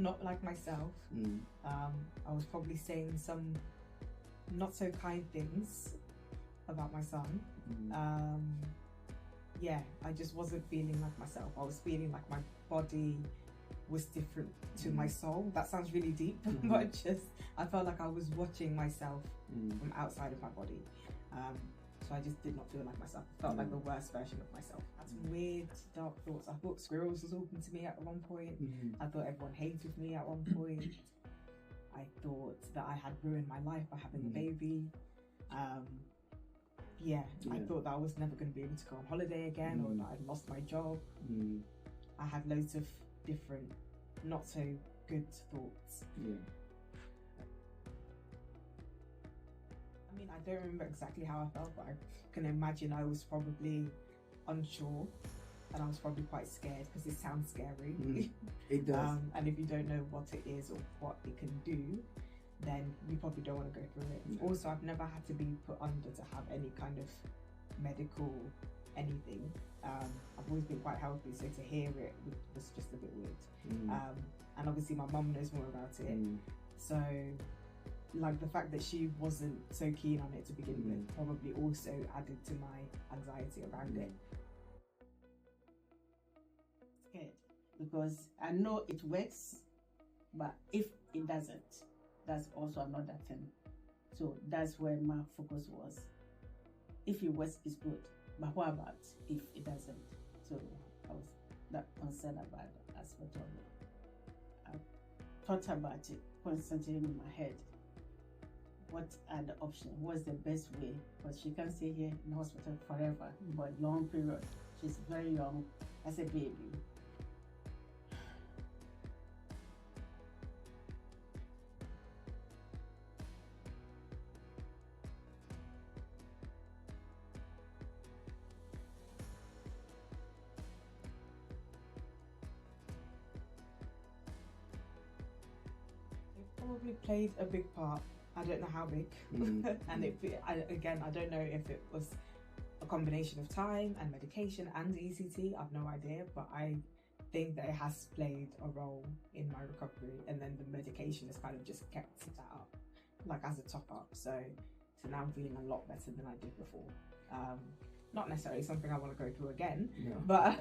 not like myself. I was probably saying some not so kind things about my son. Yeah, I just wasn't feeling like myself. I was feeling like my body was different to my soul. That sounds really deep, but just I felt like I was watching myself from outside of my body. So I just did not feel like myself. I felt like the worst version of myself. I had some weird, dark thoughts. I thought squirrels were talking to me at one point. I thought everyone hated me at one point. I thought that I had ruined my life by having a baby. I thought that I was never going to be able to go on holiday again, or that I'd lost my job. I had loads of different, not so good thoughts. I mean, I don't remember exactly how I felt, but I can imagine I was probably unsure, and I was probably quite scared because it sounds scary. It does. And if you don't know what it is or what it can do, then you probably don't want to go through it. Also, I've never had to be put under to have any kind of medical anything. I've always been quite healthy, so to hear it was just a bit weird. And obviously my mum knows more about it, so like the fact that she wasn't so keen on it to begin with probably also added to my anxiety around it. Scared because I know it works, but if it doesn't, that's also another thing. So that's where my focus was. If it works, it's good, but what about if it doesn't? So I was that concerned about that aspect of it. I thought about it constantly in my head. What are the options? What's the best way? Because she can't stay here in the hospital forever, for a long period. She's very young as a baby. It probably played a big part. I don't know how big. And I don't know if it was a combination of time and medication and ECT. I've no idea, but I think that it has played a role in my recovery, and then the medication has kind of just kept that up, like as a top up. So now I'm feeling a lot better than I did before. Not necessarily something I want to go through again, but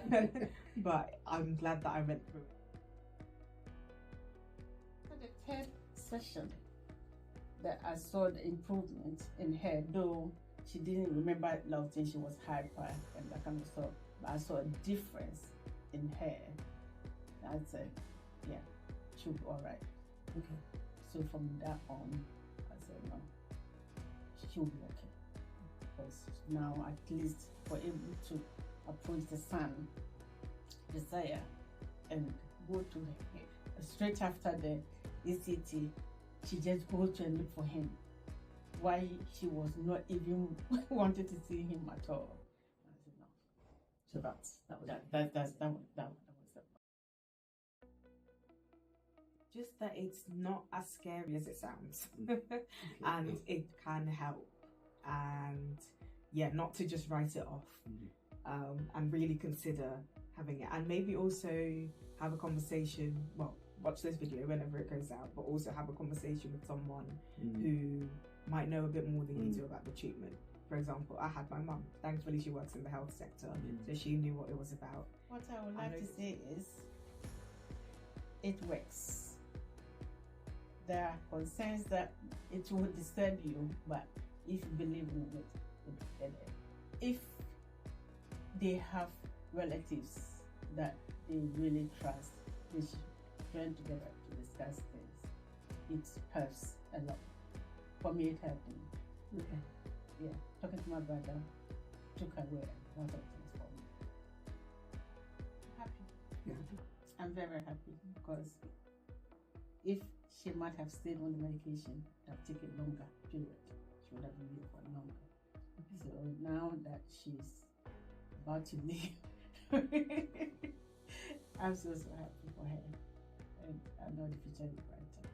I'm glad that I went through it. For the third session, that I saw the improvement in her, though she didn't remember a lot of things. She was hyper and that kind of stuff, but I saw a difference in her. I said, yeah, she'll be all right. Okay. So from that on, I said, no, she'll be okay. Because now at least we're able to approach the son, Desire, and go to him. Straight after the ECT, she just goes to and look for him. Why she was not even wanted to see him at all. I said no. So that was that. Just that it's not as scary as it sounds, and it can help. And yeah, not to just write it off, and really consider having it, and maybe also have a conversation. Well, watch this video whenever it goes out, but also have a conversation with someone who might know a bit more than you do about the treatment. For example, I had my mum. Thankfully, she works in the health sector, so she knew what it was about. What I would like to say is, it works. There are concerns that it will disturb you, but if you believe in it, if they have relatives that they really trust, they should join together to discuss things. It helps a lot. For me, it helped me. Okay. Yeah, talking to my brother took away a lot of things for me. Happy. Yeah. I'm very happy because if she might have stayed on the medication, it would have taken longer period. She would have been here for longer. So now that she's about to leave, I'm so happy for her. And I know the future is brighter.